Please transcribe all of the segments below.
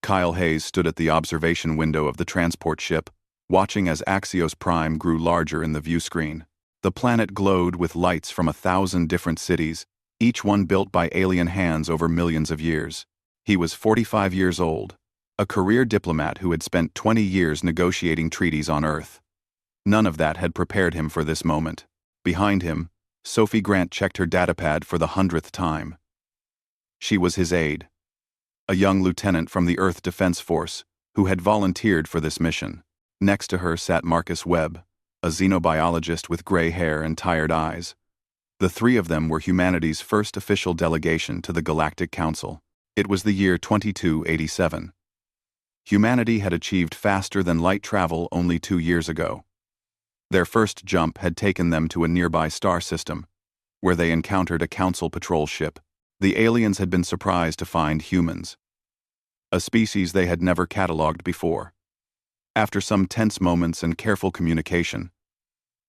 Kyle Hayes stood at the observation window of the transport ship, watching as Axios Prime grew larger in the view screen. The planet glowed with lights from 1,000 different cities, each one built by alien hands over millions of years. He was 45 years old, a career diplomat who had spent 20 years negotiating treaties on Earth. None of that had prepared him for this moment. Behind him, Sophie Grant checked her datapad for the 100th time. She was his aide, a young lieutenant from the Earth Defense Force who had volunteered for this mission. Next to her sat Marcus Webb, a xenobiologist with gray hair and tired eyes. The three of them were humanity's first official delegation to the Galactic Council. It was the year 2287. Humanity had achieved faster-than-light travel only 2 years ago. Their first jump had taken them to a nearby star system, where they encountered a Council patrol ship. The aliens had been surprised to find humans, a species they had never catalogued before. After some tense moments and careful communication,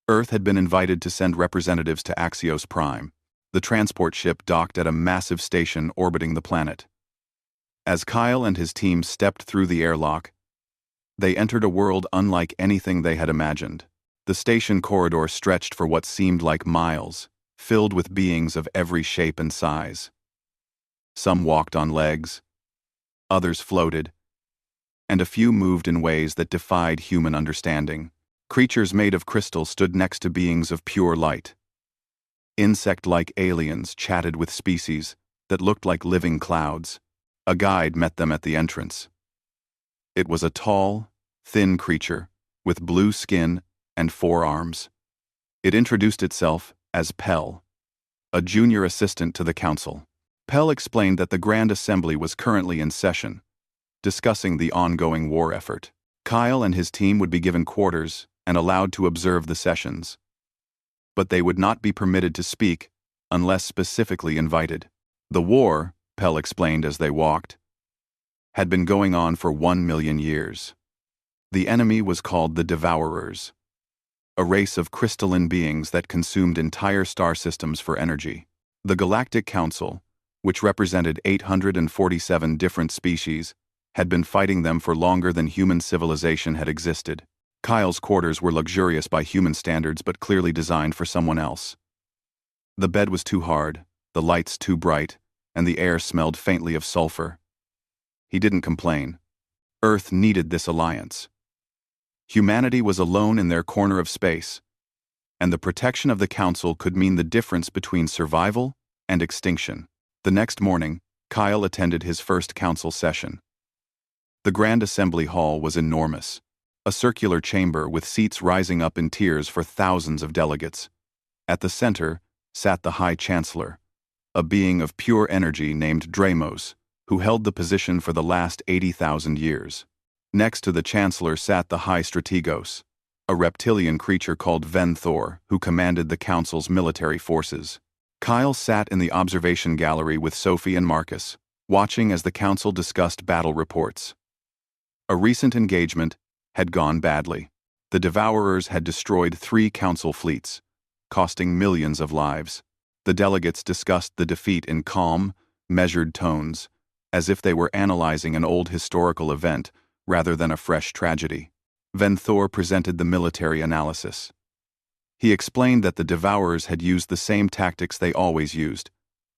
Earth had been invited to send representatives to Axios Prime. The transport ship docked at a massive station orbiting the planet. As Kyle and his team stepped through the airlock, they entered a world unlike anything they had imagined. The station corridor stretched for what seemed like miles, filled with beings of every shape and size. Some walked on legs, others floated, and a few moved in ways that defied human understanding. Creatures made of crystal stood next to beings of pure light. Insect-like aliens chatted with species that looked like living clouds. A guide met them at the entrance. It was a tall, thin creature with blue skin and 4 arms. It introduced itself as Pell, a junior assistant to the Council. Pell explained that the Grand Assembly was currently in session, discussing the ongoing war effort. Kyle and his team would be given quarters and allowed to observe the sessions, but they would not be permitted to speak unless specifically invited. The war, Pell explained as they walked, had been going on for 1 million years. The enemy was called the Devourers, a race of crystalline beings that consumed entire star systems for energy. The Galactic Council, which represented 847 different species, had been fighting them for longer than human civilization had existed. Kyle's quarters were luxurious by human standards but clearly designed for someone else. The bed was too hard, the lights too bright, and the air smelled faintly of sulfur. He didn't complain. Earth needed this alliance. Humanity was alone in their corner of space, and the protection of the Council could mean the difference between survival and extinction. The next morning, Kyle attended his first Council session. The Grand Assembly Hall was enormous, a circular chamber with seats rising up in tiers for thousands of delegates. At the center sat the High Chancellor, a being of pure energy named Dramos, who held the position for the last 80,000 years. Next to the Chancellor sat the High Strategos, a reptilian creature called Venthor, who commanded the Council's military forces. Kyle sat in the observation gallery with Sophie and Marcus, watching as the Council discussed battle reports. A recent engagement had gone badly. The Devourers had destroyed 3 Council fleets, costing millions of lives. The delegates discussed the defeat in calm, measured tones, as if they were analyzing an old historical event rather than a fresh tragedy. Venthor presented the military analysis. He explained that the Devourers had used the same tactics they always used,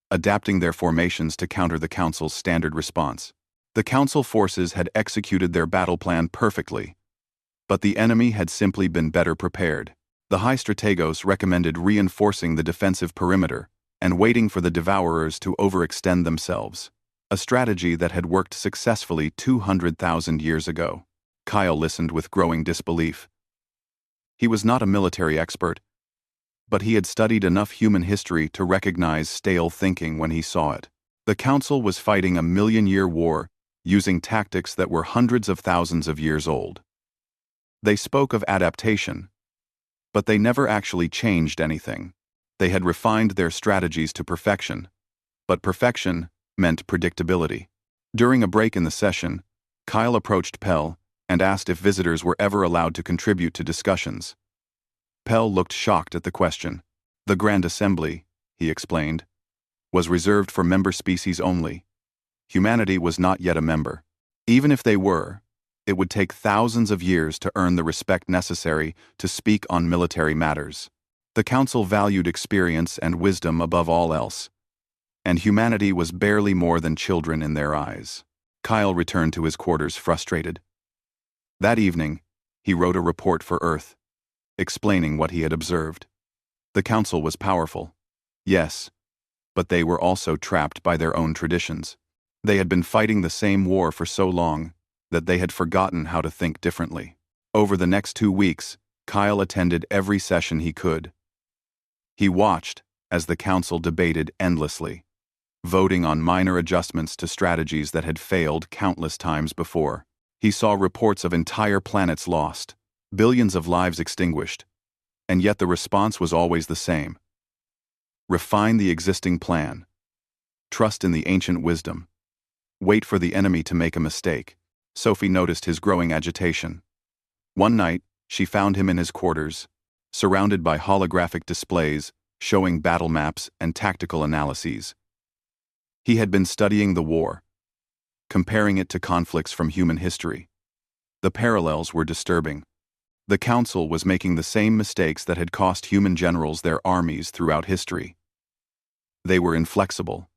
adapting their formations to counter the Council's standard response. The Council forces had executed their battle plan perfectly, but the enemy had simply been better prepared. The High Strategos recommended reinforcing the defensive perimeter and waiting for the Devourers to overextend themselves, a strategy that had worked successfully 200,000 years ago. Kyle listened with growing disbelief. He was not a military expert, but he had studied enough human history to recognize stale thinking when he saw it. The Council was fighting a million-year war using tactics that were hundreds of thousands of years old. They spoke of adaptation, but they never actually changed anything. They had refined their strategies to perfection, but perfection meant predictability. During a break in the session, Kyle approached Pell and asked if visitors were ever allowed to contribute to discussions. Pell looked shocked at the question. The Grand Assembly, he explained, was reserved for member species only. Humanity was not yet a member. Even if they were, it would take thousands of years to earn the respect necessary to speak on military matters. The council valued experience and wisdom above all else, and humanity was barely more than children in their eyes. Kyle returned to his quarters frustrated. That evening, he wrote a report for Earth, explaining what he had observed. The council was powerful, yes, but they were also trapped by their own traditions. They had been fighting the same war for so long that they had forgotten how to think differently. Over the next 2 weeks, Kyle attended every session he could. He watched as the council debated endlessly, voting on minor adjustments to strategies that had failed countless times before. He saw reports of entire planets lost, billions of lives extinguished, and yet the response was always the same. Refine the existing plan. Trust in the ancient wisdom. Wait for the enemy to make a mistake. Sophie noticed his growing agitation. One night, she found him in his quarters, surrounded by holographic displays showing battle maps and tactical analyses. He had been studying the war, comparing it to conflicts from human history. The parallels were disturbing. The council was making the same mistakes that had cost human generals their armies throughout history. They were inflexible,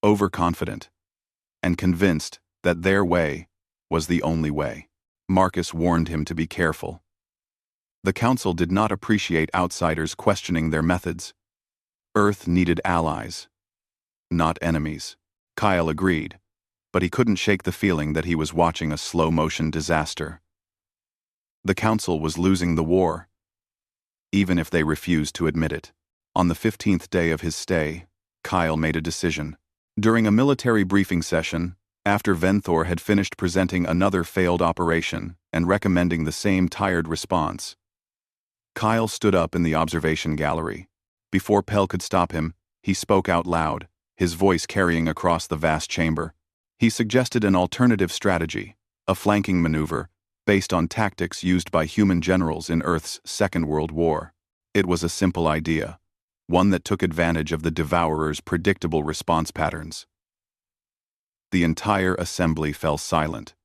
overconfident, and convinced that their way was the only way. Marcus warned him to be careful. The council did not appreciate outsiders questioning their methods. Earth needed allies, not enemies. Kyle agreed, but he couldn't shake the feeling that he was watching a slow-motion disaster. The council was losing the war, even if they refused to admit it. On the 15th day of his stay, Kyle made a decision. During a military briefing session, after Venthor had finished presenting another failed operation and recommending the same tired response, Kyle stood up in the observation gallery. Before Pell could stop him, he spoke out loud, his voice carrying across the vast chamber. He suggested an alternative strategy, a flanking maneuver, based on tactics used by human generals in Earth's Second World War. It was a simple idea, one that took advantage of the Devourer's predictable response patterns. The entire assembly fell silent.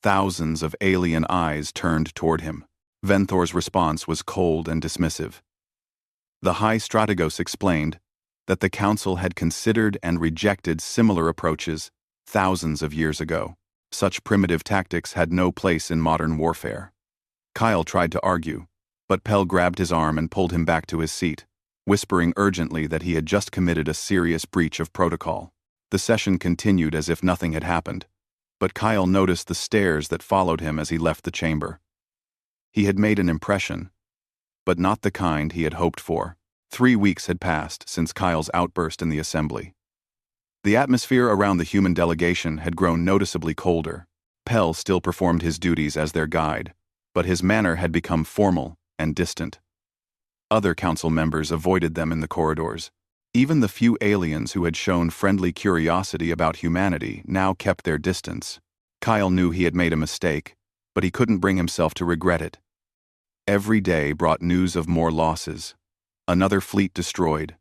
Thousands of alien eyes turned toward him. Venthor's response was cold and dismissive. The High Strategos explained that the council had considered and rejected similar approaches thousands of years ago. Such primitive tactics had no place in modern warfare. Kyle tried to argue, but Pell grabbed his arm and pulled him back to his seat, whispering urgently that he had just committed a serious breach of protocol. The session continued as if nothing had happened, but Kyle noticed the stares that followed him as he left the chamber. He had made an impression, but not the kind he had hoped for. 3 weeks had passed since Kyle's outburst in the assembly. The atmosphere around the human delegation had grown noticeably colder. Pell still performed his duties as their guide, but his manner had become formal and distant. Other council members avoided them in the corridors. Even the few aliens who had shown friendly curiosity about humanity now kept their distance. Kyle knew he had made a mistake, but he couldn't bring himself to regret it. Every day brought news of more losses. Another fleet destroyed.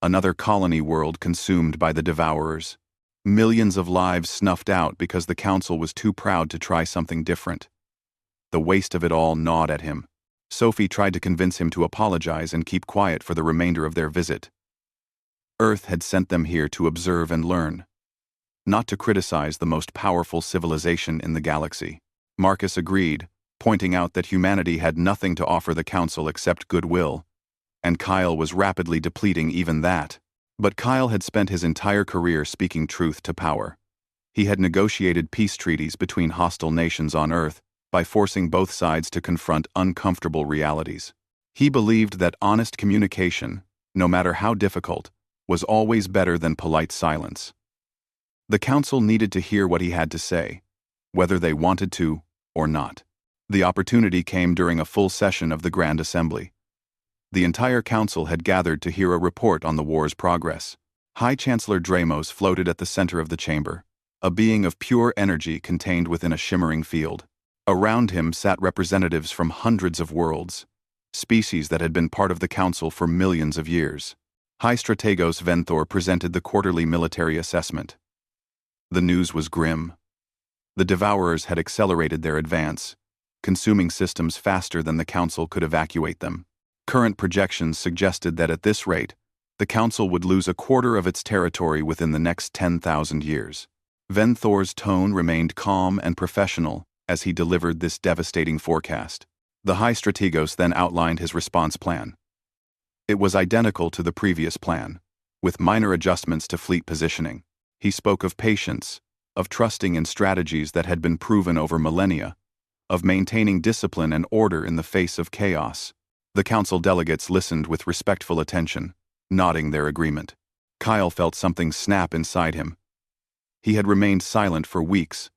Another colony world consumed by the Devourers. Millions of lives snuffed out because the council was too proud to try something different. The waste of it all gnawed at him. Sophie tried to convince him to apologize and keep quiet for the remainder of their visit. Earth had sent them here to observe and learn, not to criticize the most powerful civilization in the galaxy. Marcus agreed, pointing out that humanity had nothing to offer the council except goodwill, and Kyle was rapidly depleting even that. But Kyle had spent his entire career speaking truth to power. He had negotiated peace treaties between hostile nations on Earth by forcing both sides to confront uncomfortable realities. He believed that honest communication, no matter how difficult, was always better than polite silence. The council needed to hear what he had to say, whether they wanted to or not. The opportunity came during a full session of the Grand Assembly. The entire council had gathered to hear a report on the war's progress. High Chancellor Dramos floated at the center of the chamber, a being of pure energy contained within a shimmering field. Around him sat representatives from hundreds of worlds, species that had been part of the council for millions of years. High Strategos Venthor presented the quarterly military assessment. The news was grim. The Devourers had accelerated their advance, consuming systems faster than the Council could evacuate them. Current projections suggested that at this rate, the Council would lose a quarter of its territory within the next 10,000 years. Venthor's tone remained calm and professional as he delivered this devastating forecast. The High Strategos then outlined his response plan. It was identical to the previous plan, with minor adjustments to fleet positioning. He spoke of patience, of trusting in strategies that had been proven over millennia, of maintaining discipline and order in the face of chaos. The Council delegates listened with respectful attention, nodding their agreement. Kyle felt something snap inside him. He had remained silent for weeks,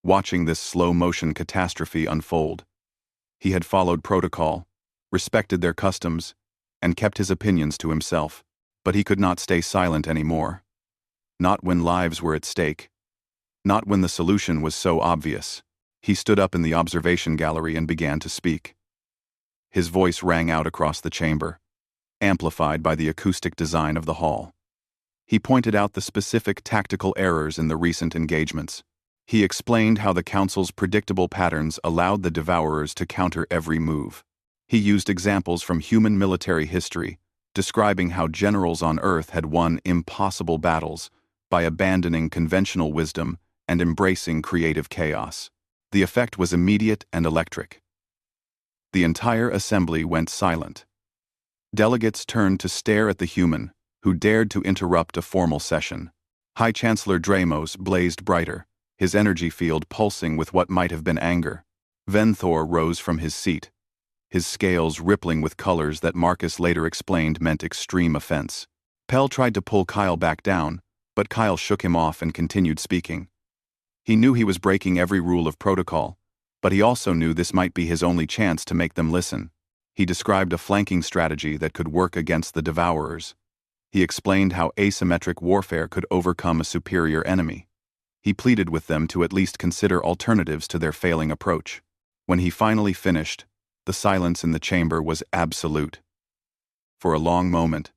watching this slow-motion catastrophe unfold. He had followed protocol, respected their customs, and kept his opinions to himself. But he could not stay silent anymore. Not when lives were at stake. Not when the solution was so obvious. He stood up in the observation gallery and began to speak. His voice rang out across the chamber, amplified by the acoustic design of the hall. He pointed out the specific tactical errors in the recent engagements. He explained how the Council's predictable patterns allowed the Devourers to counter every move. He used examples from human military history, describing how generals on Earth had won impossible battles by abandoning conventional wisdom and embracing creative chaos. The effect was immediate and electric. The entire assembly went silent. Delegates turned to stare at the human, who dared to interrupt a formal session. High Chancellor Dramos blazed brighter, his energy field pulsing with what might have been anger. Venthor rose from his seat, his scales rippling with colors that Marcus later explained meant extreme offense. Pell tried to pull Kyle back down, but Kyle shook him off and continued speaking. He knew he was breaking every rule of protocol, but he also knew this might be his only chance to make them listen. He described a flanking strategy that could work against the Devourers. He explained how asymmetric warfare could overcome a superior enemy. He pleaded with them to at least consider alternatives to their failing approach. When he finally finished, the silence in the chamber was absolute. For a long moment,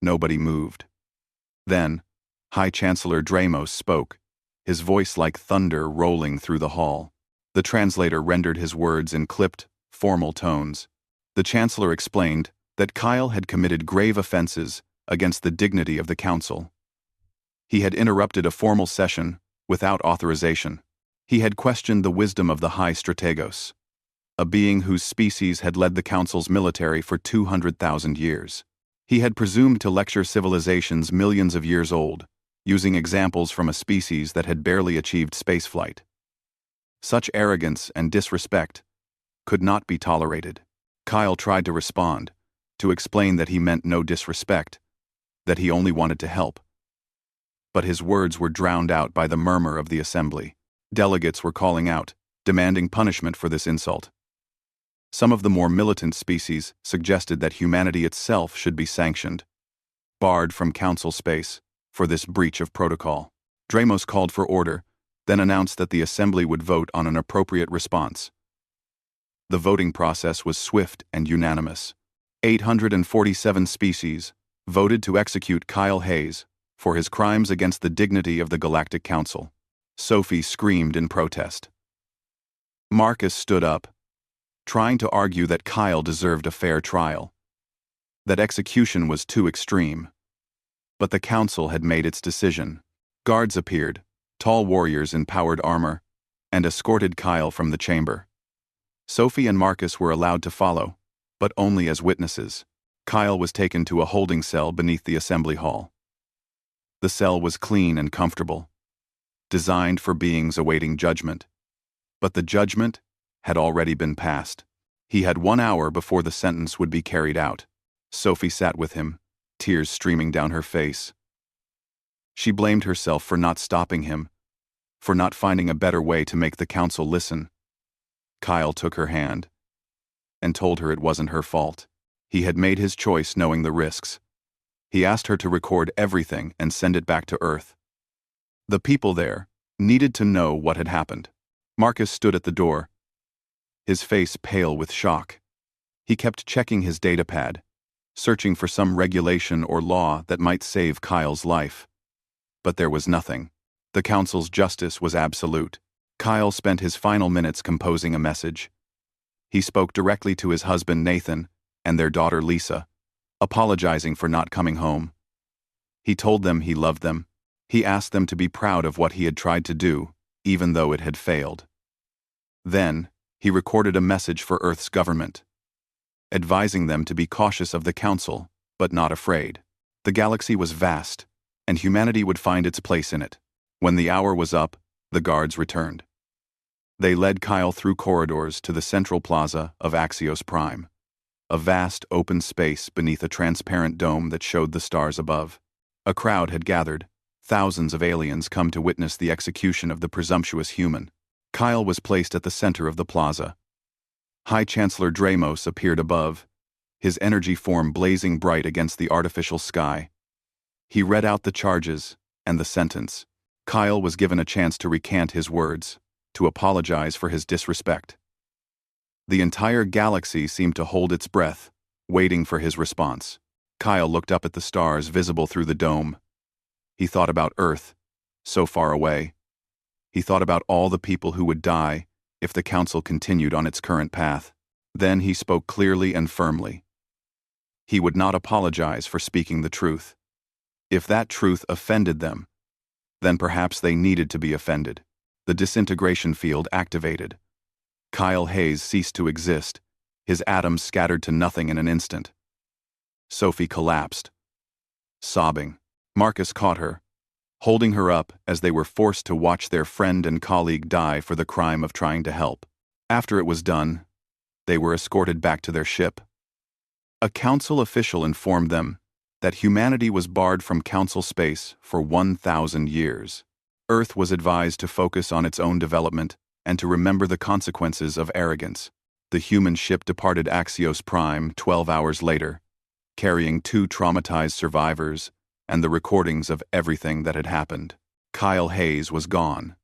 nobody moved. Then, High Chancellor Dramos spoke, his voice like thunder rolling through the hall. The translator rendered his words in clipped, formal tones. The Chancellor explained that Kyle had committed grave offenses against the dignity of the Council. He had interrupted a formal session without authorization. He had questioned the wisdom of the High Strategos, a being whose species had led the Council's military for 200,000 years. He had presumed to lecture civilizations millions of years old, using examples from a species that had barely achieved spaceflight. Such arrogance and disrespect could not be tolerated. Kyle tried to respond, to explain that he meant no disrespect, that he only wanted to help. But his words were drowned out by the murmur of the assembly. Delegates were calling out, demanding punishment for this insult. Some of the more militant species suggested that humanity itself should be sanctioned, barred from council space, for this breach of protocol. Dramos called for order, then announced that the assembly would vote on an appropriate response. The voting process was swift and unanimous. 847 species voted to execute Kyle Hayes for his crimes against the dignity of the Galactic Council. Sophie screamed in protest. Marcus stood up, trying to argue that Kyle deserved a fair trial, that execution was too extreme. But the Council had made its decision. Guards appeared, tall warriors in powered armor, and escorted Kyle from the chamber. Sophie and Marcus were allowed to follow, but only as witnesses. Kyle was taken to a holding cell beneath the assembly hall. The cell was clean and comfortable, designed for beings awaiting judgment. But the judgment had already been passed. He had 1 hour before the sentence would be carried out. Sophie sat with him, tears streaming down her face. She blamed herself for not stopping him, for not finding a better way to make the council listen. Kyle took her hand and told her it wasn't her fault. He had made his choice knowing the risks. He asked her to record everything and send it back to Earth. The people there needed to know what had happened. Marcus stood at the door, his face pale with shock. He kept checking his datapad, searching for some regulation or law that might save Kyle's life. But there was nothing. The Council's justice was absolute. Kyle spent his final minutes composing a message. He spoke directly to his husband Nathan and their daughter Lisa, apologizing for not coming home. He told them he loved them. He asked them to be proud of what he had tried to do, even though it had failed. Then, he recorded a message for Earth's government, advising them to be cautious of the Council, but not afraid. The galaxy was vast, and humanity would find its place in it. When the hour was up, the guards returned. They led Kyle through corridors to the central plaza of Axios Prime, a vast open space beneath a transparent dome that showed the stars above. A crowd had gathered, thousands of aliens come to witness the execution of the presumptuous human. Kyle was placed at the center of the plaza. High Chancellor Dramos appeared above, his energy form blazing bright against the artificial sky. He read out the charges and the sentence. Kyle was given a chance to recant his words, to apologize for his disrespect. The entire galaxy seemed to hold its breath, waiting for his response. Kyle looked up at the stars visible through the dome. He thought about Earth, so far away. He thought about all the people who would die if the Council continued on its current path. Then he spoke clearly and firmly. He would not apologize for speaking the truth. If that truth offended them, then perhaps they needed to be offended. The disintegration field activated. Kyle Hayes ceased to exist, his atoms scattered to nothing in an instant. Sophie collapsed, sobbing. Marcus caught her, holding her up as they were forced to watch their friend and colleague die for the crime of trying to help. After it was done, they were escorted back to their ship. A Council official informed them that humanity was barred from Council space for 1,000 years. Earth was advised to focus on its own development and to remember the consequences of arrogance. The human ship departed Axios Prime 12 hours later, carrying 2 traumatized survivors and the recordings of everything that had happened. Kyle Hayes was gone,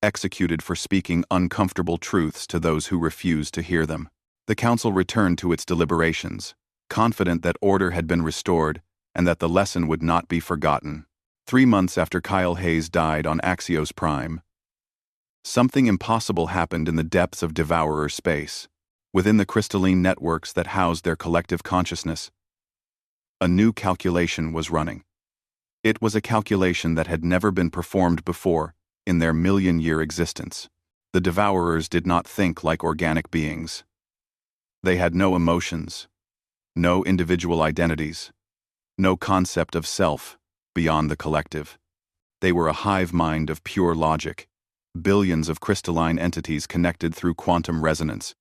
executed for speaking uncomfortable truths to those who refused to hear them. The Council returned to its deliberations, confident that order had been restored and that the lesson would not be forgotten. 3 months after Kyle Hayes died on Axios Prime, something impossible happened in the depths of Devourer space. Within the crystalline networks that housed their collective consciousness, a new calculation was running. It was a calculation that had never been performed before in their million-year existence. The Devourers did not think like organic beings. They had no emotions, no individual identities, no concept of self beyond the collective. They were a hive mind of pure logic, billions of crystalline entities connected through quantum resonance,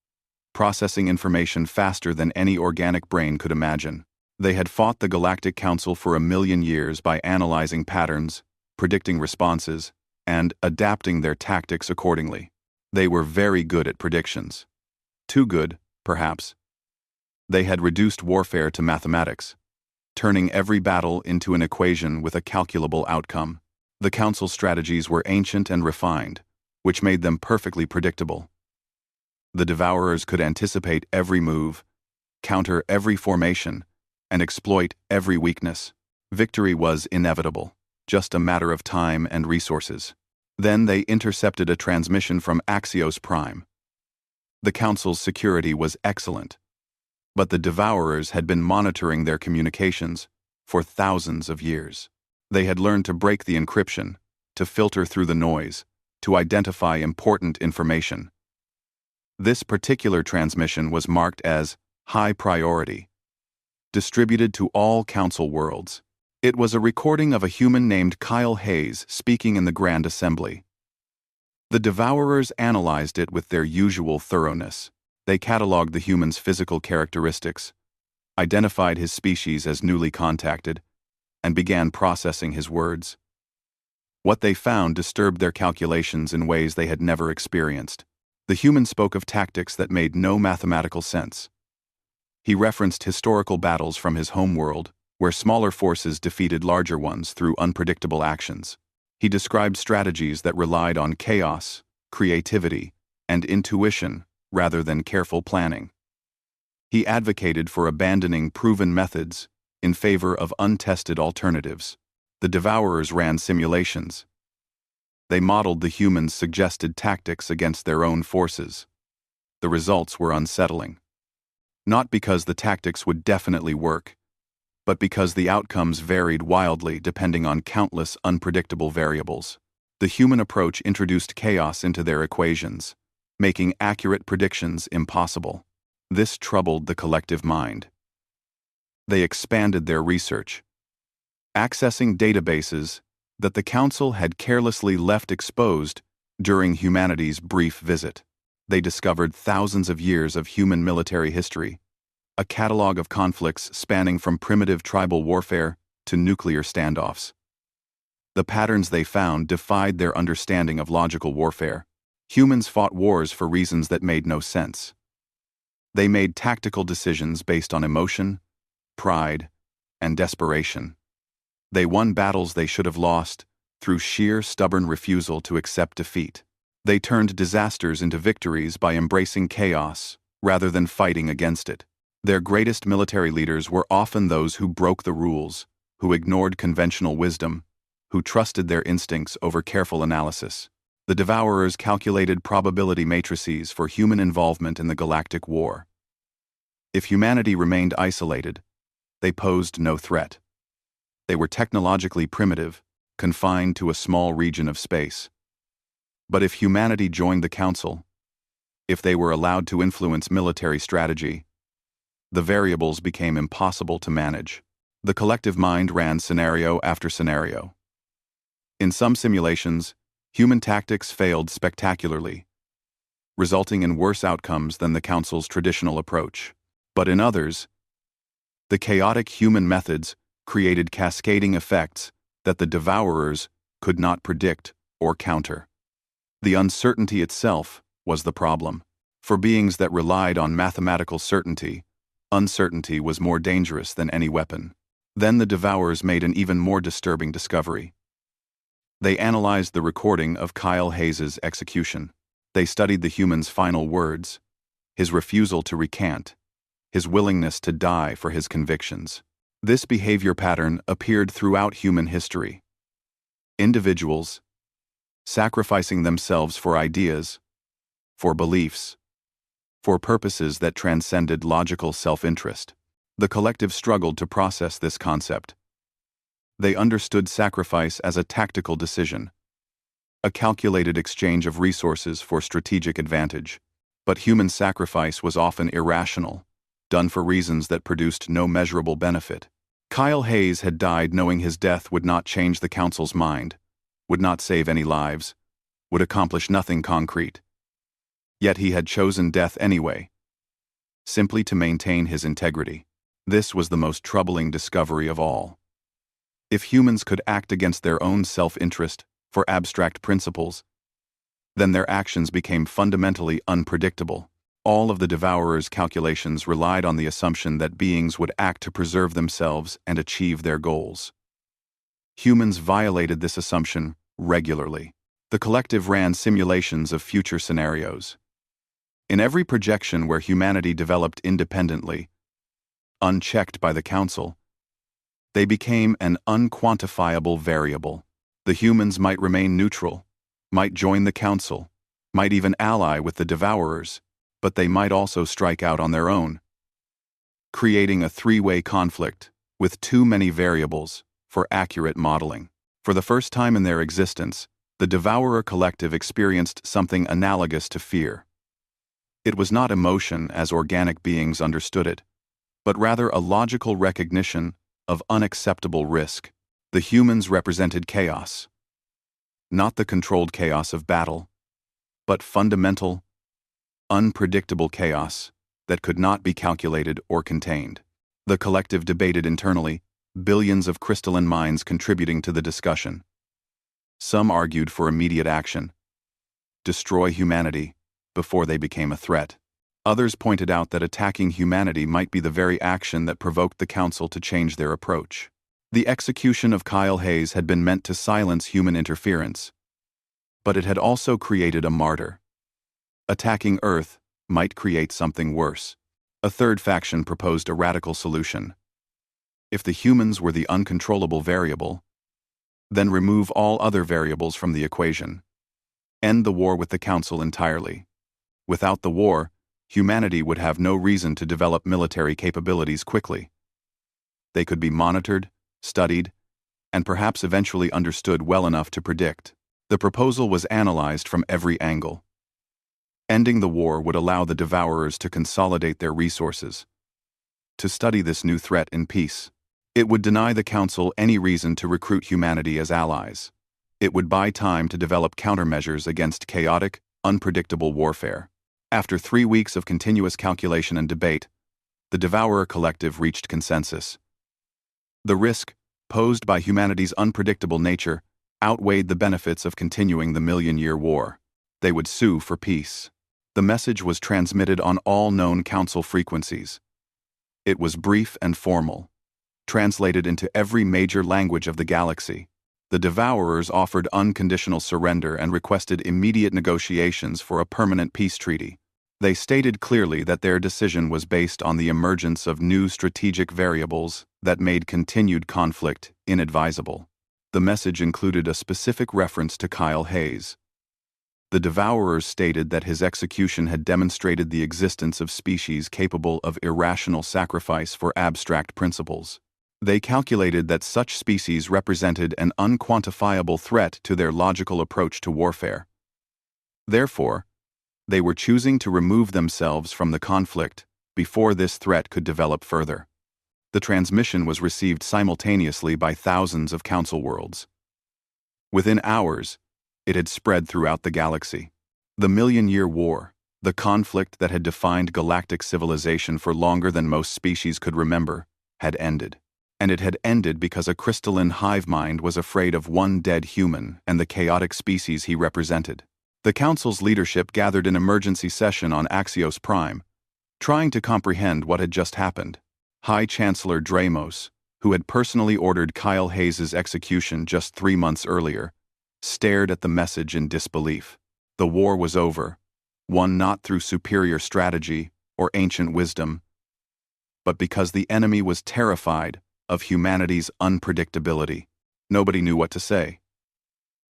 processing information faster than any organic brain could imagine. They had fought the Galactic Council for 1,000,000 years by analyzing patterns, predicting responses, and adapting their tactics accordingly. They were very good at predictions. Too good, perhaps. They had reduced warfare to mathematics, turning every battle into an equation with a calculable outcome. The Council's strategies were ancient and refined, which made them perfectly predictable. The Devourers could anticipate every move, counter every formation, and exploit every weakness. Victory was inevitable, just a matter of time and resources. Then they intercepted a transmission from Axios Prime. The Council's security was excellent, but the Devourers had been monitoring their communications for thousands of years. They had learned to break the encryption, to filter through the noise, to identify important information. This particular transmission was marked as high priority, distributed to all Council worlds. It was a recording of a human named Kyle Hayes speaking in the Grand Assembly. The Devourers analyzed it with their usual thoroughness. They cataloged the human's physical characteristics, identified his species as newly contacted, and began processing his words. What they found disturbed their calculations in ways they had never experienced. The human spoke of tactics that made no mathematical sense. He referenced historical battles from his homeworld, where smaller forces defeated larger ones through unpredictable actions. He described strategies that relied on chaos, creativity, and intuition rather than careful planning. He advocated for abandoning proven methods in favor of untested alternatives. The Devourers ran simulations, They modeled the humans' suggested tactics against their own forces. The results were unsettling. Not because the tactics would definitely work, but because the outcomes varied wildly depending on countless unpredictable variables. The human approach introduced chaos into their equations, making accurate predictions impossible. This troubled the collective mind. They expanded their research, accessing databases that the Council had carelessly left exposed during humanity's brief visit. They discovered thousands of years of human military history, a catalog of conflicts spanning from primitive tribal warfare to nuclear standoffs. The patterns they found defied their understanding of logical warfare. Humans fought wars for reasons that made no sense. They made tactical decisions based on emotion, pride, and desperation. They won battles they should have lost through sheer stubborn refusal to accept defeat. They turned disasters into victories by embracing chaos rather than fighting against it. Their greatest military leaders were often those who broke the rules, who ignored conventional wisdom, who trusted their instincts over careful analysis. The Devourers calculated probability matrices for human involvement in the Galactic War. If humanity remained isolated, they posed no threat. They were technologically primitive, confined to a small region of space. But if humanity joined the Council, if they were allowed to influence military strategy, the variables became impossible to manage. The collective mind ran scenario after scenario. In some simulations, human tactics failed spectacularly, resulting in worse outcomes than the Council's traditional approach. But in others, the chaotic human methods created cascading effects that the Devourers could not predict or counter. The uncertainty itself was the problem. For beings that relied on mathematical certainty, uncertainty was more dangerous than any weapon. Then the Devourers made an even more disturbing discovery. They analyzed the recording of Kyle Hayes' execution. They studied the human's final words, his refusal to recant, his willingness to die for his convictions. This behavior pattern appeared throughout human history. Individuals sacrificing themselves for ideas, for beliefs, for purposes that transcended logical self-interest. The collective struggled to process this concept. They understood sacrifice as a tactical decision, a calculated exchange of resources for strategic advantage. But human sacrifice was often irrational, done for reasons that produced no measurable benefit. Kyle Hayes had died knowing his death would not change the Council's mind, would not save any lives, would accomplish nothing concrete. Yet he had chosen death anyway, simply to maintain his integrity. This was the most troubling discovery of all. If humans could act against their own self-interest for abstract principles, then their actions became fundamentally unpredictable. All of the Devourers' calculations relied on the assumption that beings would act to preserve themselves and achieve their goals. Humans violated this assumption regularly. The collective ran simulations of future scenarios. In every projection where humanity developed independently, unchecked by the Council, they became an unquantifiable variable. The humans might remain neutral, might join the Council, might even ally with the Devourers, but they might also strike out on their own, creating a three-way conflict with too many variables for accurate modeling. For the first time in their existence, the Devourer collective experienced something analogous to fear. It was not emotion as organic beings understood it, but rather a logical recognition of unacceptable risk. The humans represented chaos. Not the controlled chaos of battle, but fundamental, unpredictable chaos that could not be calculated or contained. The collective debated internally, billions of crystalline minds contributing to the discussion. Some argued for immediate action, destroy humanity before they became a threat. Others pointed out that attacking humanity might be the very action that provoked the Council to change their approach. The execution of Kyle Hayes had been meant to silence human interference, but it had also created a martyr. Attacking Earth might create something worse. A third faction proposed a radical solution. If the humans were the uncontrollable variable, Then remove all other variables from the equation. End the war with the Council entirely. Without the war, humanity would have no reason to develop military capabilities quickly. They could be monitored, studied, and perhaps eventually understood well enough to predict. The proposal was analyzed from every angle. Ending the war would allow the Devourers to consolidate their resources, to study this new threat in peace. It would deny the Council any reason to recruit humanity as allies. It would buy time to develop countermeasures against chaotic, unpredictable warfare. After 3 weeks of continuous calculation and debate, the Devourer Collective reached consensus. The risk, posed by humanity's unpredictable nature, outweighed the benefits of continuing the million-year war. They would sue for peace. The message was transmitted on all known Council frequencies. It was brief and formal, translated into every major language of the galaxy. The Devourers offered unconditional surrender and requested immediate negotiations for a permanent peace treaty. They stated clearly that their decision was based on the emergence of new strategic variables that made continued conflict inadvisable. The message included a specific reference to Kyle Hayes. The Devourers stated that his execution had demonstrated the existence of species capable of irrational sacrifice for abstract principles. They calculated that such species represented an unquantifiable threat to their logical approach to warfare. Therefore, they were choosing to remove themselves from the conflict before this threat could develop further. The transmission was received simultaneously by thousands of Council worlds. Within hours, it had spread throughout the galaxy. The Million-Year War, the conflict that had defined galactic civilization for longer than most species could remember, had ended. And it had ended because a crystalline hive mind was afraid of one dead human and the chaotic species he represented. The Council's leadership gathered an emergency session on Axios Prime, trying to comprehend what had just happened. High Chancellor Dramos, who had personally ordered Kyle Hayes' execution just 3 months earlier, stared at the message in disbelief. The war was over, won not through superior strategy or ancient wisdom, but because the enemy was terrified of humanity's unpredictability. Nobody knew what to say.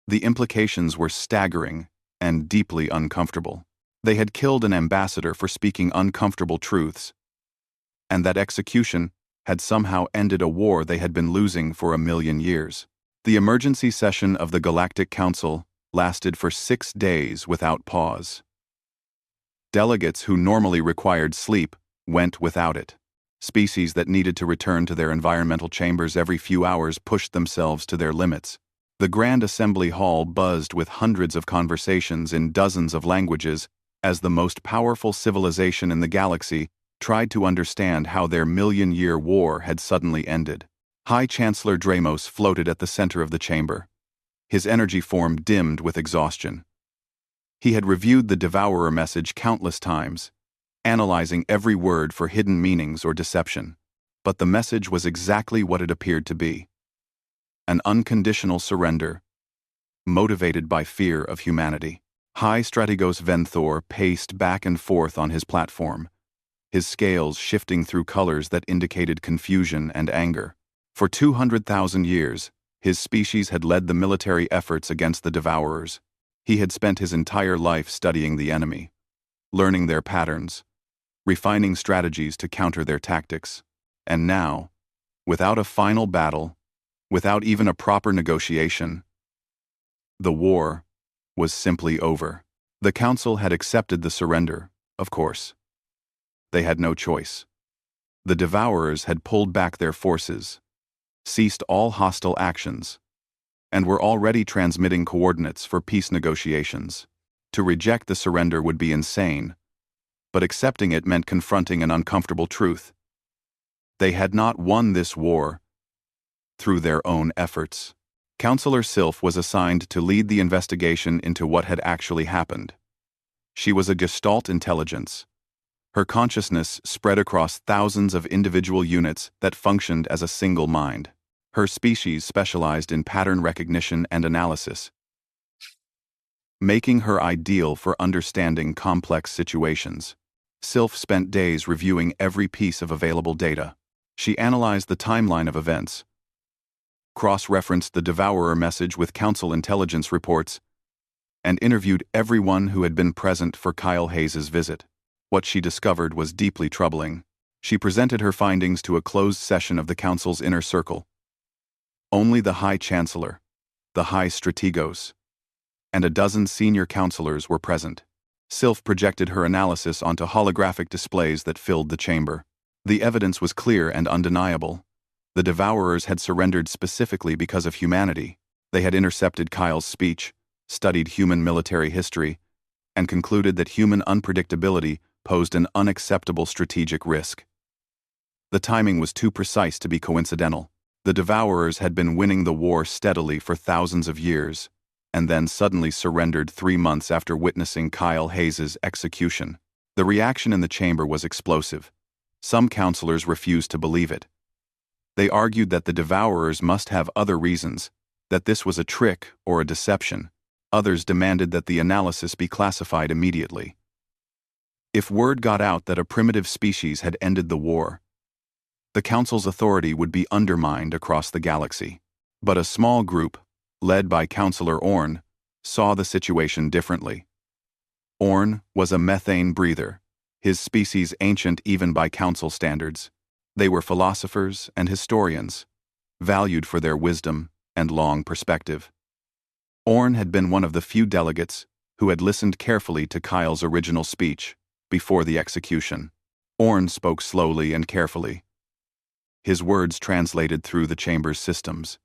The implications were staggering and deeply uncomfortable. They had killed an ambassador for speaking uncomfortable truths, and that execution had somehow ended a war they had been losing for 1,000,000 years. The emergency session of the Galactic Council lasted for 6 days without pause. Delegates who normally required sleep went without it. Species that needed to return to their environmental chambers every few hours pushed themselves to their limits. The Grand Assembly Hall buzzed with hundreds of conversations in dozens of languages as the most powerful civilization in the galaxy tried to understand how their million-year war had suddenly ended. High Chancellor Dramos floated at the center of the chamber. His energy form dimmed with exhaustion. He had reviewed the Devourer message countless times, analyzing every word for hidden meanings or deception. But the message was exactly what it appeared to be: an unconditional surrender, motivated by fear of humanity. High Strategos Venthor paced back and forth on his platform, his scales shifting through colors that indicated confusion and anger. For 200,000 years, his species had led the military efforts against the Devourers. He had spent his entire life studying the enemy, learning their patterns, refining strategies to counter their tactics. And now, without a final battle, without even a proper negotiation, the war was simply over. The Council had accepted the surrender, of course. They had no choice. The Devourers had pulled back their forces, ceased all hostile actions, and were already transmitting coordinates for peace negotiations. To reject the surrender would be insane, but accepting it meant confronting an uncomfortable truth. They had not won this war through their own efforts. Counselor Sylph was assigned to lead the investigation into what had actually happened. She was a Gestalt intelligence. Her consciousness spread across thousands of individual units that functioned as a single mind. Her species specialized in pattern recognition and analysis, making her ideal for understanding complex situations. Sylph spent days reviewing every piece of available data. She analyzed the timeline of events, cross-referenced the Devourer message with Council intelligence reports, and interviewed everyone who had been present for Kyle Hayes' visit. What she discovered was deeply troubling. She presented her findings to a closed session of the Council's inner circle. Only the High Chancellor, the High Strategos, and a dozen senior counselors were present. Sylph projected her analysis onto holographic displays that filled the chamber. The evidence was clear and undeniable. The Devourers had surrendered specifically because of humanity. They had intercepted Kyle's speech, studied human military history, and concluded that human unpredictability posed an unacceptable strategic risk. The timing was too precise to be coincidental. The Devourers had been winning the war steadily for thousands of years, and then suddenly surrendered 3 months after witnessing Kyle Hayes' execution. The reaction in the chamber was explosive. Some counselors refused to believe it. They argued that the Devourers must have other reasons, that this was a trick or a deception. Others demanded that the analysis be classified immediately. If word got out that a primitive species had ended the war, the Council's authority would be undermined across the galaxy. But a small group, led by Counselor Orn, saw the situation differently. Orn was a methane breather, his species ancient even by Council standards. They were philosophers and historians, valued for their wisdom and long perspective. Orn had been one of the few delegates who had listened carefully to Kyle's original speech before the execution. Orn spoke slowly and carefully. His words translated through the chamber's systems.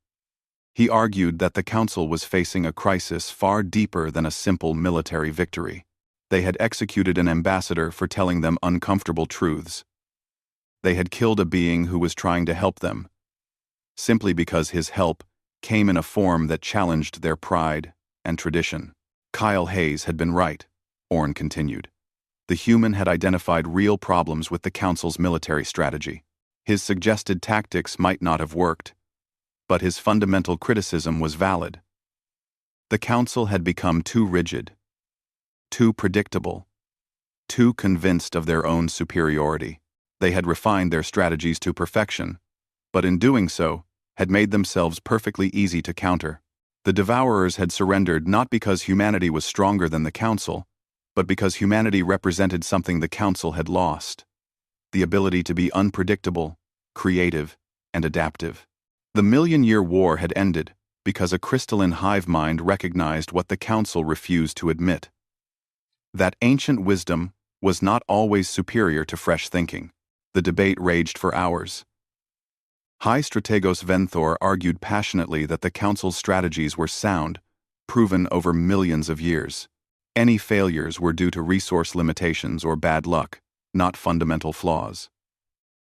He argued that the Council was facing a crisis far deeper than a simple military victory. They had executed an ambassador for telling them uncomfortable truths. They had killed a being who was trying to help them, simply because his help came in a form that challenged their pride and tradition. Kyle Hayes had been right, Orn continued. The human had identified real problems with the Council's military strategy. His suggested tactics might not have worked, but his fundamental criticism was valid. The Council had become too rigid, too predictable, too convinced of their own superiority. They had refined their strategies to perfection, but in doing so, had made themselves perfectly easy to counter. The Devourers had surrendered not because humanity was stronger than the Council, but because humanity represented something the Council had lost: the ability to be unpredictable, creative, and adaptive. The Million-Year War had ended because a crystalline hive mind recognized what the Council refused to admit: that ancient wisdom was not always superior to fresh thinking. The debate raged for hours. High Strategos Venthor argued passionately that the Council's strategies were sound, proven over millions of years. Any failures were due to resource limitations or bad luck, not fundamental flaws.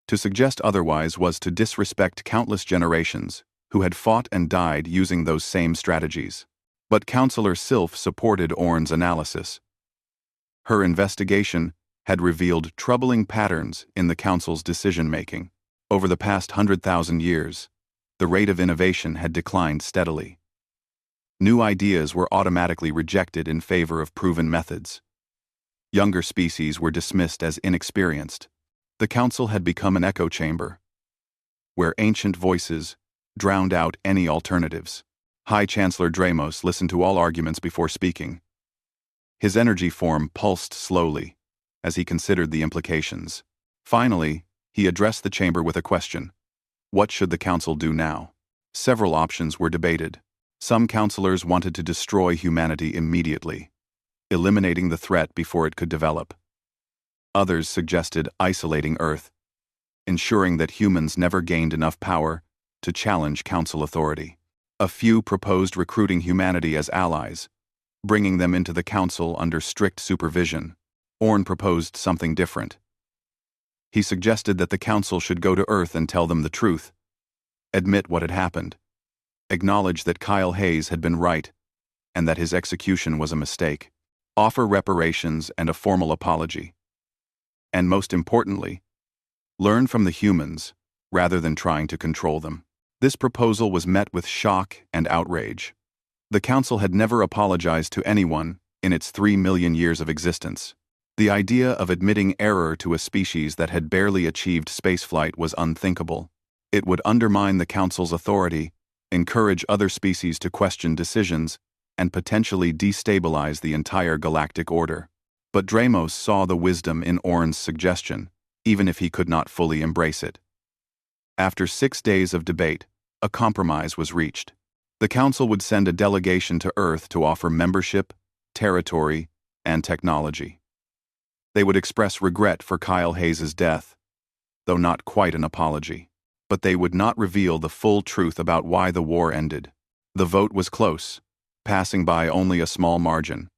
To suggest otherwise was to disrespect countless generations who had fought and died using those same strategies. But Counselor Sylph supported Orn's analysis. Her investigation had revealed troubling patterns in the Council's decision-making. Over the past 100,000 years, the rate of innovation had declined steadily. New ideas were automatically rejected in favor of proven methods. Younger species were dismissed as inexperienced. The Council had become an echo chamber, where ancient voices drowned out any alternatives. High Chancellor Dramos listened to all arguments before speaking. His energy form pulsed slowly as he considered the implications. Finally, he addressed the chamber with a question: what should the Council do now? Several options were debated. Some counselors wanted to destroy humanity immediately, eliminating the threat before it could develop. Others suggested isolating Earth, ensuring that humans never gained enough power to challenge Council authority. A few proposed recruiting humanity as allies, bringing them into the Council under strict supervision. Orn proposed something different. He suggested that the Council should go to Earth and tell them the truth, admit what had happened, acknowledge that Kyle Hayes had been right and that his execution was a mistake, offer reparations and a formal apology, and most importantly, learn from the humans rather than trying to control them. This proposal was met with shock and outrage. The Council had never apologized to anyone in its 3 million years of existence. The idea of admitting error to a species that had barely achieved spaceflight was unthinkable. It would undermine the Council's authority encourage other species to question decisions, and potentially destabilize the entire galactic order. But Dramos saw the wisdom in Orn's suggestion, even if he could not fully embrace it. After 6 days of debate, a compromise was reached. The Council would send a delegation to Earth to offer membership, territory, and technology. They would express regret for Kyle Hayes' death, though not quite an apology. But they would not reveal the full truth about why the war ended. The vote was close, passing by only a small margin.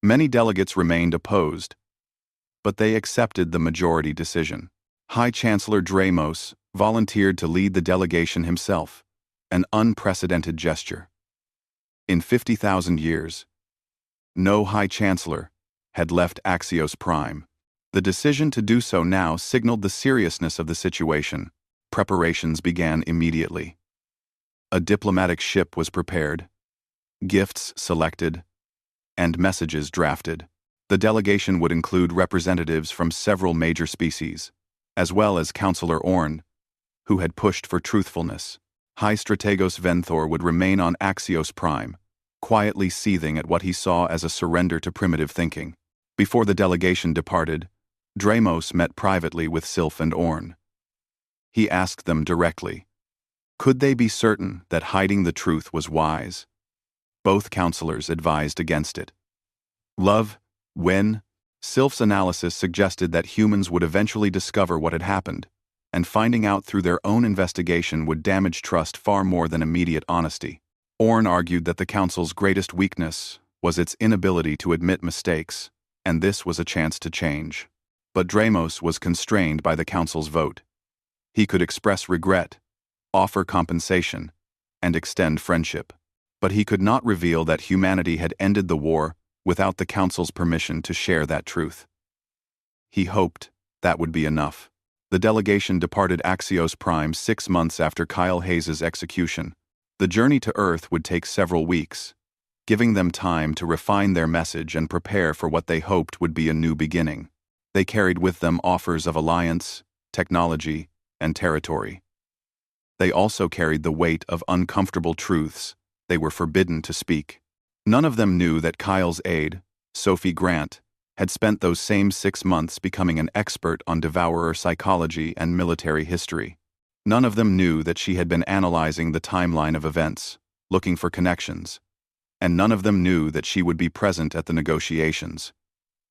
Many delegates remained opposed, but they accepted the majority decision. High Chancellor Dramos volunteered to lead the delegation himself, an unprecedented gesture. In 50,000 years, no High Chancellor had left Axios Prime. The decision to do so now signaled the seriousness of the situation. Preparations began immediately. A diplomatic ship was prepared, gifts selected, and messages drafted. The delegation would include representatives from several major species, as well as Councillor Orn, who had pushed for truthfulness. High Strategos Venthor would remain on Axios Prime, quietly seething at what he saw as a surrender to primitive thinking. Before the delegation departed, Dramos met privately with Sylph and Orn. He asked them directly, could they be certain that hiding the truth was wise? Both counselors advised against it. Love, when? Sylph's analysis suggested that humans would eventually discover what had happened, and finding out through their own investigation would damage trust far more than immediate honesty. Orn argued that the Council's greatest weakness was its inability to admit mistakes, and this was a chance to change. But Dramos was constrained by the Council's vote. He could express regret, offer compensation, and extend friendship. But he could not reveal that humanity had ended the war without the Council's permission to share that truth. He hoped that would be enough. The delegation departed Axios Prime 6 months after Kyle Hayes' execution. The journey to Earth would take several weeks, giving them time to refine their message and prepare for what they hoped would be a new beginning. They carried with them offers of alliance, technology, and territory. They also carried the weight of uncomfortable truths they were forbidden to speak. None of them knew that Kyle's aide, Sophie Grant, had spent those same 6 months becoming an expert on devourer psychology and military history. None of them knew that she had been analyzing the timeline of events, looking for connections. And none of them knew that she would be present at the negotiations,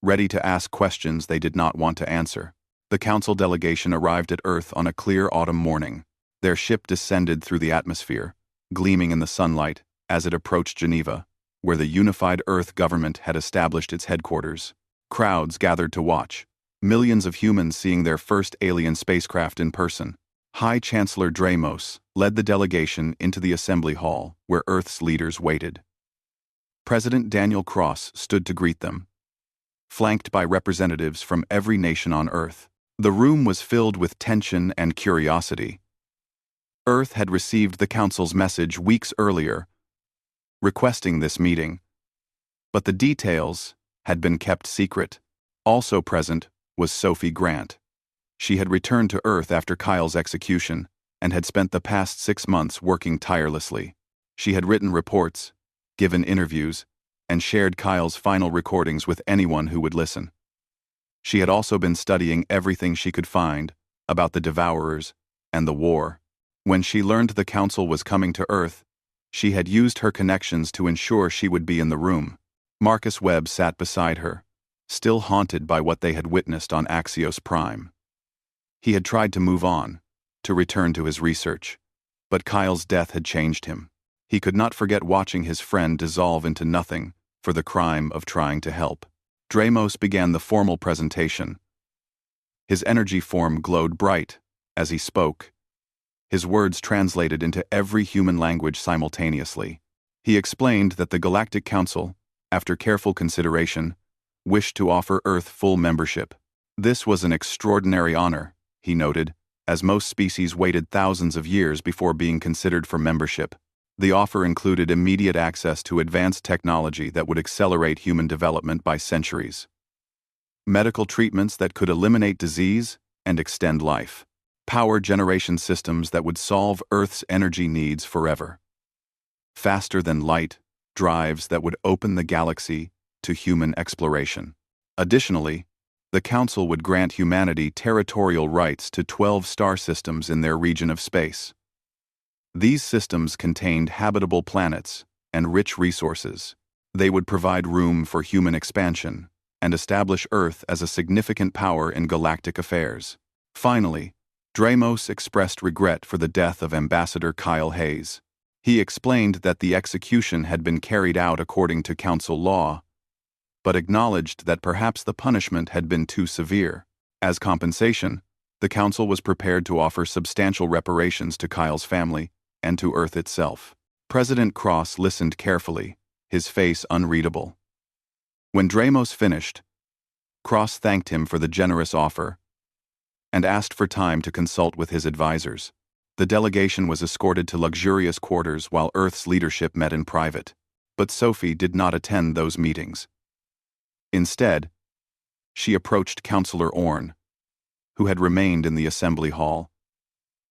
ready to ask questions they did not want to answer. The Council delegation arrived at Earth on a clear autumn morning. Their ship descended through the atmosphere, gleaming in the sunlight as it approached Geneva, where the unified Earth government had established its headquarters. Crowds gathered to watch, millions of humans seeing their first alien spacecraft in person. High Chancellor Dramos led the delegation into the assembly hall where Earth's leaders waited. President Daniel Cross stood to greet them, flanked by representatives from every nation on Earth. The room was filled with tension and curiosity. Earth had received the Council's message weeks earlier, requesting this meeting, but the details had been kept secret. Also present was Sophie Grant. She had returned to Earth after Kyle's execution and had spent the past 6 months working tirelessly. She had written reports, given interviews, and shared Kyle's final recordings with anyone who would listen. She had also been studying everything she could find about the Devourers and the war. When she learned the Council was coming to Earth, she had used her connections to ensure she would be in the room. Marcus Webb sat beside her, still haunted by what they had witnessed on Axios Prime. He had tried to move on, to return to his research, but Kyle's death had changed him. He could not forget watching his friend dissolve into nothing for the crime of trying to help. Dramos began the formal presentation. His energy form glowed bright as he spoke. His words translated into every human language simultaneously. He explained that the Galactic Council, after careful consideration, wished to offer Earth full membership. This was an extraordinary honor, he noted, as most species waited thousands of years before being considered for membership. The offer included immediate access to advanced technology that would accelerate human development by centuries, medical treatments that could eliminate disease and extend life, power generation systems that would solve Earth's energy needs forever. Faster than light, drives that would open the galaxy to human exploration. Additionally, the Council would grant humanity territorial rights to 12 star systems in their region of space. These systems contained habitable planets and rich resources. They would provide room for human expansion and establish Earth as a significant power in galactic affairs. Finally, Dramos expressed regret for the death of Ambassador Kyle Hayes. He explained that the execution had been carried out according to Council law, but acknowledged that perhaps the punishment had been too severe. As compensation, the Council was prepared to offer substantial reparations to Kyle's family and to Earth itself. President Cross listened carefully, his face unreadable. When Dramos finished, Cross thanked him for the generous offer and asked for time to consult with his advisors. The delegation was escorted to luxurious quarters while Earth's leadership met in private. But Sophie did not attend those meetings. Instead, she approached Counselor Orn, who had remained in the assembly hall,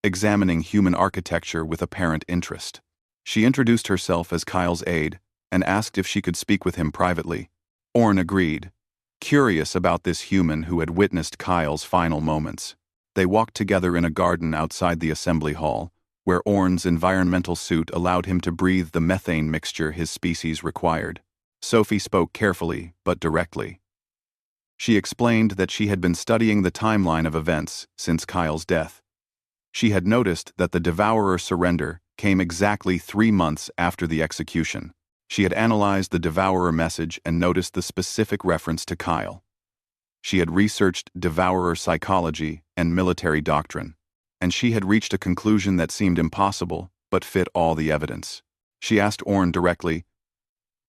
examining human architecture with apparent interest. She introduced herself as Kyle's aide and asked if she could speak with him privately. Orn agreed, curious about this human who had witnessed Kyle's final moments. They walked together in a garden outside the assembly hall, where Orn's environmental suit allowed him to breathe the methane mixture his species required. Sophie spoke carefully but directly. She explained that she had been studying the timeline of events since Kyle's death. She had noticed that the Devourer surrender came exactly 3 months after the execution. She had analyzed the Devourer message and noticed the specific reference to Kyle. She had researched Devourer psychology and military doctrine, and she had reached a conclusion that seemed impossible but fit all the evidence. She asked Orn directly,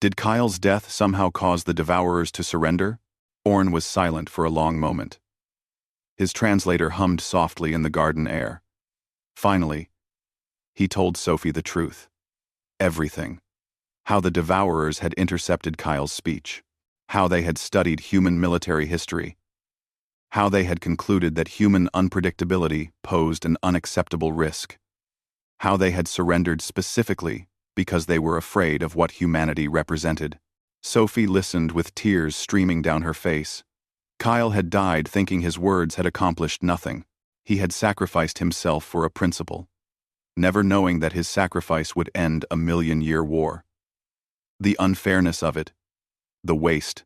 "Did Kyle's death somehow cause the Devourers to surrender?" Orn was silent for a long moment. His translator hummed softly in the garden air. Finally, he told Sophie the truth. Everything. How the Devourers had intercepted Kyle's speech. How they had studied human military history. How they had concluded that human unpredictability posed an unacceptable risk. How they had surrendered specifically because they were afraid of what humanity represented. Sophie listened with tears streaming down her face. Kyle had died thinking his words had accomplished nothing. He had sacrificed himself for a principle, never knowing that his sacrifice would end a million-year war. The unfairness of it, the waste,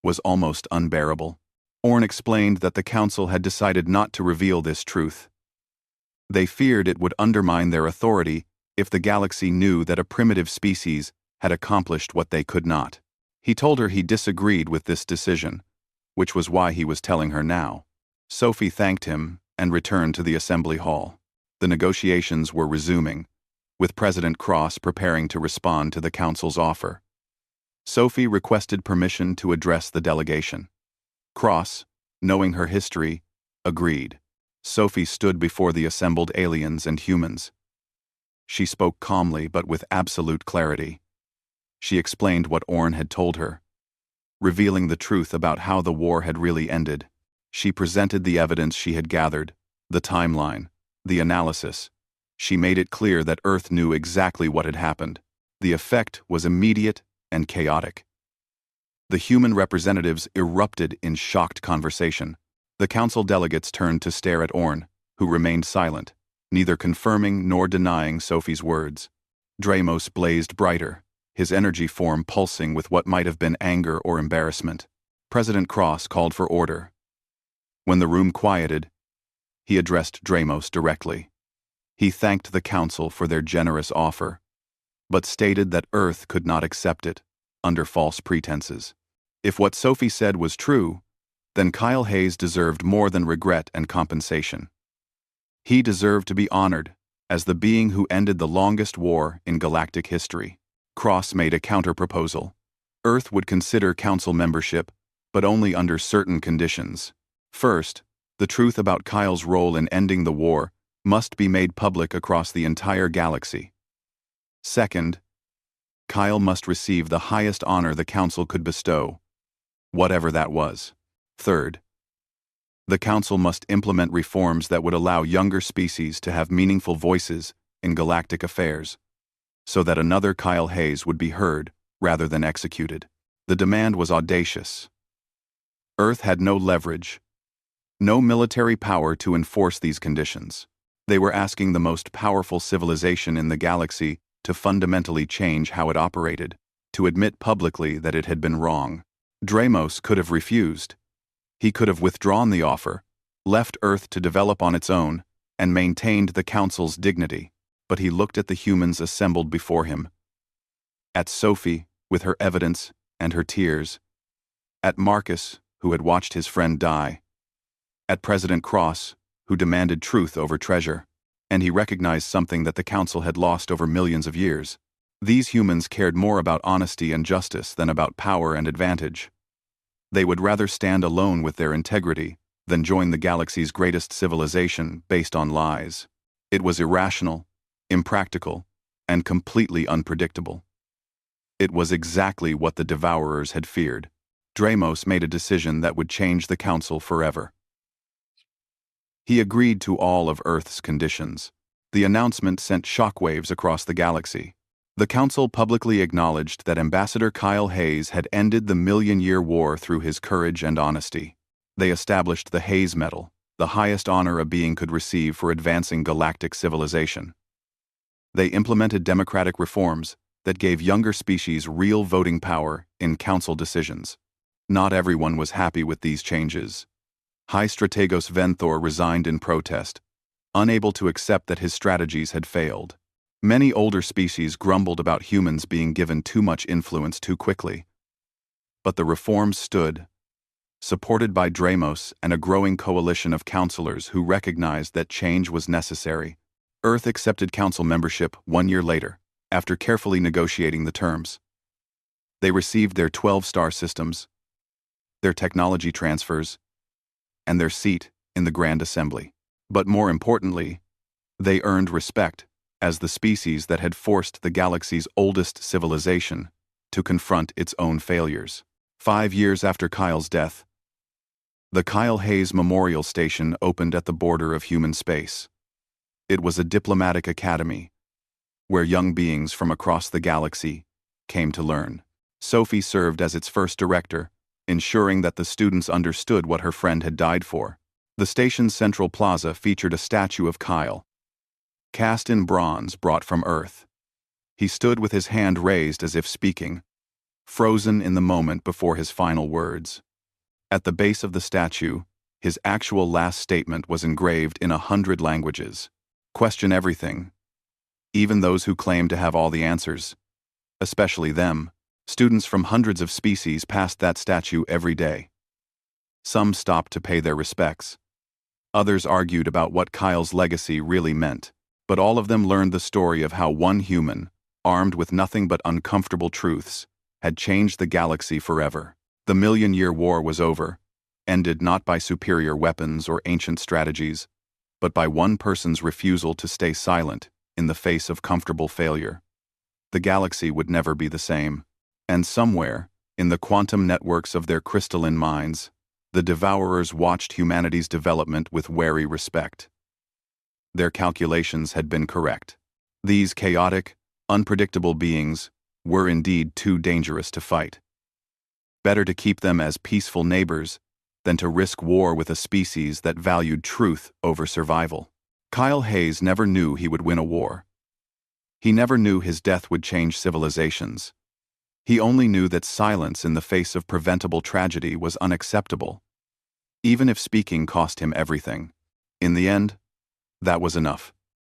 was almost unbearable. Orn explained that the Council had decided not to reveal this truth. They feared it would undermine their authority if the galaxy knew that a primitive species had accomplished what they could not. He told her he disagreed with this decision, which was why he was telling her now. Sophie thanked him and returned to the assembly hall. The negotiations were resuming, with President Cross preparing to respond to the Council's offer. Sophie requested permission to address the delegation. Cross, knowing her history, agreed. Sophie stood before the assembled aliens and humans. She spoke calmly but with absolute clarity. She explained what Orn had told her, revealing the truth about how the war had really ended. She presented the evidence she had gathered, the timeline, the analysis. She made it clear that Earth knew exactly what had happened. The effect was immediate and chaotic. The human representatives erupted in shocked conversation. The Council delegates turned to stare at Orn, who remained silent, neither confirming nor denying Sophie's words. Dramos blazed brighter, his energy form pulsing with what might have been anger or embarrassment. President Cross called for order. When the room quieted, he addressed Dramos directly. He thanked the Council for their generous offer, but stated that Earth could not accept it, under false pretenses. If what Sophie said was true, then Kyle Hayes deserved more than regret and compensation. He deserved to be honored as the being who ended the longest war in galactic history. Cross made a counter-proposal. Earth would consider Council membership, but only under certain conditions. First, the truth about Kyle's role in ending the war must be made public across the entire galaxy. Second, Kyle must receive the highest honor the Council could bestow, whatever that was. Third, The Council must implement reforms that would allow younger species to have meaningful voices in galactic affairs, so that another Kyle Hayes would be heard rather than executed. The demand was audacious. Earth had no leverage, no military power to enforce these conditions. They were asking the most powerful civilization in the galaxy to fundamentally change how it operated, to admit publicly that it had been wrong. Dramos could have refused. He could have withdrawn the offer, left Earth to develop on its own, and maintained the Council's dignity. But he looked at the humans assembled before him. At Sophie, with her evidence and her tears. At Marcus, who had watched his friend die. At President Cross, who demanded truth over treasure. And he recognized something that the Council had lost over millions of years. These humans cared more about honesty and justice than about power and advantage. They would rather stand alone with their integrity than join the galaxy's greatest civilization based on lies. It was irrational, impractical, and completely unpredictable. It was exactly what the Devourers had feared. Dramos made a decision that would change the Council forever. He agreed to all of Earth's conditions. The announcement sent shockwaves across the galaxy. The Council publicly acknowledged that Ambassador Kyle Hayes had ended the Million-Year War through his courage and honesty. They established the Hayes Medal, the highest honor a being could receive for advancing galactic civilization. They implemented democratic reforms that gave younger species real voting power in Council decisions. Not everyone was happy with these changes. High Strategos Venthor resigned in protest, unable to accept that his strategies had failed. Many older species grumbled about humans being given too much influence too quickly. But the reforms stood, supported by Dramos and a growing coalition of counselors who recognized that change was necessary. Earth accepted Council membership 1 year later, after carefully negotiating the terms. They received their 12 star systems, their technology transfers, and their seat in the Grand Assembly. But more importantly, they earned respect as the species that had forced the galaxy's oldest civilization to confront its own failures. 5 years after Kyle's death, the Kyle Hayes Memorial Station opened at the border of human space. It was a diplomatic academy, where young beings from across the galaxy came to learn. Sophie served as its first director, ensuring that the students understood what her friend had died for. The station's central plaza featured a statue of Kyle, cast in bronze brought from Earth. He stood with his hand raised as if speaking, frozen in the moment before his final words. At the base of the statue, his actual last statement was engraved in 100 languages. Question everything, even those who claim to have all the answers. Especially them. Students from hundreds of species passed that statue every day. Some stopped to pay their respects. Others argued about what Kyle's legacy really meant. But all of them learned the story of how one human, armed with nothing but uncomfortable truths, had changed the galaxy forever. The Million-Year War was over, ended not by superior weapons or ancient strategies, but by one person's refusal to stay silent in the face of comfortable failure. The galaxy would never be the same. And somewhere, in the quantum networks of their crystalline minds, the Devourers watched humanity's development with wary respect. Their calculations had been correct. These chaotic, unpredictable beings were indeed too dangerous to fight. Better to keep them as peaceful neighbors than to risk war with a species that valued truth over survival. Kyle Hayes never knew he would win a war. He never knew his death would change civilizations. He only knew that silence in the face of preventable tragedy was unacceptable, even if speaking cost him everything. In the end, that was enough.